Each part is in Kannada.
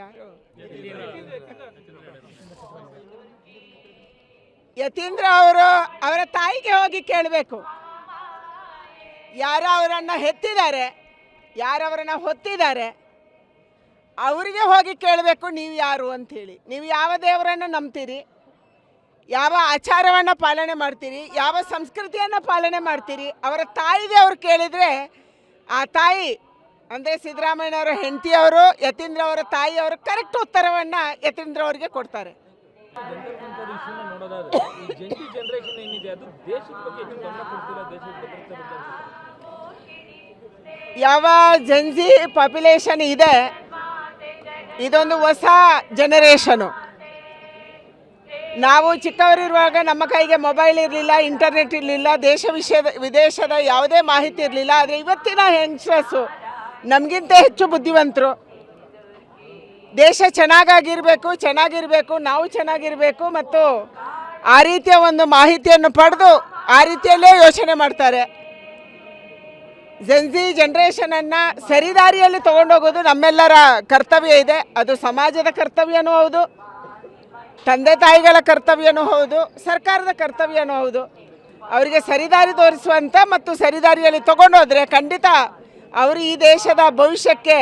ಯಾರು ಯತೀಂದ್ರ ಅವರು ಅವರ ತಾಯಿಗೆ ಹೋಗಿ ಕೇಳಬೇಕು. ಯಾರು ಅವರನ್ನು ಹೆತ್ತಿದ್ದಾರೆ, ಯಾರು ಅವರನ್ನು ಹೊತ್ತಿದ್ದಾರೆ, ಅವರಿಗೆ ಹೋಗಿ ಕೇಳಬೇಕು ನೀವು ಯಾರು ಅಂಥೇಳಿ. ನೀವು ಯಾವ ದೇವರನ್ನು ನಂಬ್ತೀರಿ, ಯಾವ ಆಚಾರವನ್ನು ಪಾಲನೆ ಮಾಡ್ತೀರಿ, ಯಾವ ಸಂಸ್ಕೃತಿಯನ್ನು ಪಾಲನೆ ಮಾಡ್ತೀರಿ, ಅವರ ತಾಯಿಗೆ ಅವ್ರು ಕೇಳಿದರೆ ಆ ತಾಯಿ ಅಂದರೆ ಸಿದ್ದರಾಮಯ್ಯನವರ ಹೆಂಡತಿಯವರು, ಯತೀಂದ್ರ ಅವರ ತಾಯಿಯವರು ಕರೆಕ್ಟ್ ಉತ್ತರವನ್ನು ಯತೀಂದ್ರ ಅವರಿಗೆ ಕೊಡ್ತಾರೆ. ಯಾವ ಜನ್ಜಿ ಪಾಪ್ಯುಲೇಷನ್ ಇದೆ, ಇದೊಂದು ಹೊಸ ಜನರೇಷನು. ನಾವು ಚಿಕ್ಕವರಿರುವಾಗ ನಮ್ಮ ಕೈಗೆ ಮೊಬೈಲ್ ಇರಲಿಲ್ಲ, ಇಂಟರ್ನೆಟ್ ಇರಲಿಲ್ಲ, ವಿದೇಶದ ಯಾವುದೇ ಮಾಹಿತಿ ಇರಲಿಲ್ಲ. ಆದರೆ ಇವತ್ತಿನ ಯಂಗ್ಸ್ಟರ್ಸು ನಮಗಿಂತ ಹೆಚ್ಚು ಬುದ್ಧಿವಂತರು. ದೇಶ ಚೆನ್ನಾಗಿರಬೇಕು, ನಾವು ಚೆನ್ನಾಗಿರಬೇಕು ಮತ್ತು ಆ ರೀತಿಯ ಒಂದು ಮಾಹಿತಿಯನ್ನು ಪಡೆದು ಆ ರೀತಿಯಲ್ಲೇ ಯೋಚನೆ ಮಾಡ್ತಾರೆ. ಜೆನ್ಜಿ ಜನ್ರೇಷನನ್ನು ಸರಿದಾರಿಯಲ್ಲಿ ತೊಗೊಂಡೋಗೋದು ನಮ್ಮೆಲ್ಲರ ಕರ್ತವ್ಯ ಇದೆ. ಅದು ಸಮಾಜದ ಕರ್ತವ್ಯನೂ ಹೌದು, ತಂದೆ ತಾಯಿಗಳ ಕರ್ತವ್ಯನೂ ಹೌದು, ಸರ್ಕಾರದ ಕರ್ತವ್ಯನೂ ಹೌದು. ಅವರಿಗೆ ಸರಿದಾರಿ ತೋರಿಸುವಂಥ ಮತ್ತು ಸರಿದಾರಿಯಲ್ಲಿ ತೊಗೊಂಡೋದ್ರೆ ಖಂಡಿತ ಅವರು ಈ ದೇಶದ ಭವಿಷ್ಯಕ್ಕೆ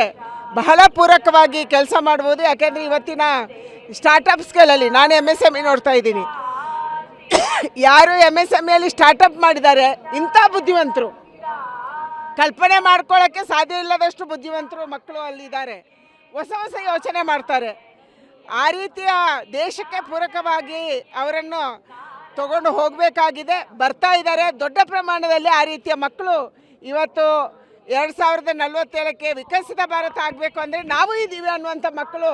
ಬಹಳ ಪೂರಕವಾಗಿ ಕೆಲಸ ಮಾಡ್ಬೋದು. ಯಾಕೆಂದರೆ ಇವತ್ತಿನ ಸ್ಟಾರ್ಟಪ್ಸ್ಗಳಲ್ಲಿ ನಾನು MSME ನೋಡ್ತಾ ಇದ್ದೀನಿ. ಯಾರು MSMEಯಲ್ಲಿ ಸ್ಟಾರ್ಟಪ್ ಮಾಡಿದ್ದಾರೆ, ಇಂಥ ಬುದ್ಧಿವಂತರು, ಕಲ್ಪನೆ ಮಾಡ್ಕೊಳ್ಳೋಕ್ಕೆ ಸಾಧ್ಯ ಇಲ್ಲದಷ್ಟು ಬುದ್ಧಿವಂತರು ಮಕ್ಕಳು ಅಲ್ಲಿದ್ದಾರೆ. ಹೊಸ ಯೋಚನೆ ಮಾಡ್ತಾರೆ. ಆ ರೀತಿಯ ದೇಶಕ್ಕೆ ಪೂರಕವಾಗಿ ಅವರನ್ನು ತಗೊಂಡು ಹೋಗಬೇಕಾಗಿದೆ. ಬರ್ತಾ ಇದ್ದಾರೆ ದೊಡ್ಡ ಪ್ರಮಾಣದಲ್ಲಿ. ಆ ರೀತಿಯ ಮಕ್ಕಳು ಇವತ್ತು 2047ಕ್ಕೆ ವಿಕಸಿತ ಭಾರತ ಆಗಬೇಕು ಅಂದರೆ ನಾವು ಇದ್ದೀವಿ ಅನ್ನುವಂಥ ಮಕ್ಕಳು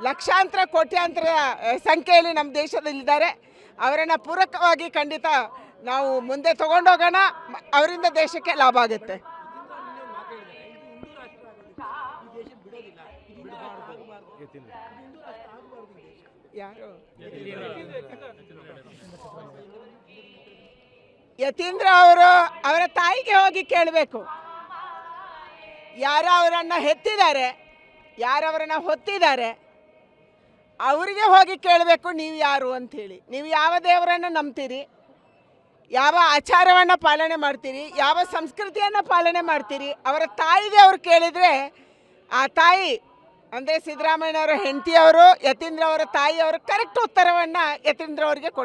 ಲಕ್ಷಾಂತರ ಕೋಟ್ಯಾಂತರ ಸಂಖ್ಯೆಯಲ್ಲಿ ನಮ್ಮ ದೇಶದಲ್ಲಿದ್ದಾರೆ. ಅವರನ್ನು ಪೂರಕವಾಗಿ ಖಂಡಿತ ನಾವು ಮುಂದೆ ತಗೊಂಡೋಗೋಣ. ಅವರಿಂದ ದೇಶಕ್ಕೆ ಲಾಭ ಆಗುತ್ತೆ. ಯಾರು ಯತೀಂದ್ರ ಅವರು ಅವರ ತಾಯಿಗೆ ಹೋಗಿ ಕೇಳಬೇಕು. ಯಾರು ಅವರನ್ನು ಹೆತ್ತಿದ್ದಾರೆ, ಯಾರು ಅವರನ್ನು ಹೊತ್ತಿದ್ದಾರೆ, ಅವರಿಗೆ ಹೋಗಿ ಕೇಳಬೇಕು ನೀವು ಯಾರು ಅಂಥೇಳಿ. ನೀವು ಯಾವ ದೇವರನ್ನು ನಂಬ್ತೀರಿ, ಯಾವ ಆಚಾರವನ್ನು ಪಾಲನೆ ಮಾಡ್ತೀರಿ, ಯಾವ ಸಂಸ್ಕೃತಿಯನ್ನು ಪಾಲನೆ ಮಾಡ್ತೀರಿ, ಅವರ ತಾಯಿಗೆ ಅವ್ರು ಕೇಳಿದರೆ ಆ ತಾಯಿ ಅಂದರೆ ಸಿದ್ದರಾಮಯ್ಯನವರ ಹೆಂಡತಿಯವರು, ಯತೀಂದ್ರ ಅವರ ತಾಯಿಯವರು ಕರೆಕ್ಟ್ ಉತ್ತರವನ್ನು ಯತೀಂದ್ರ ಅವರಿಗೆ ಕೊಡ್ತಾರೆ.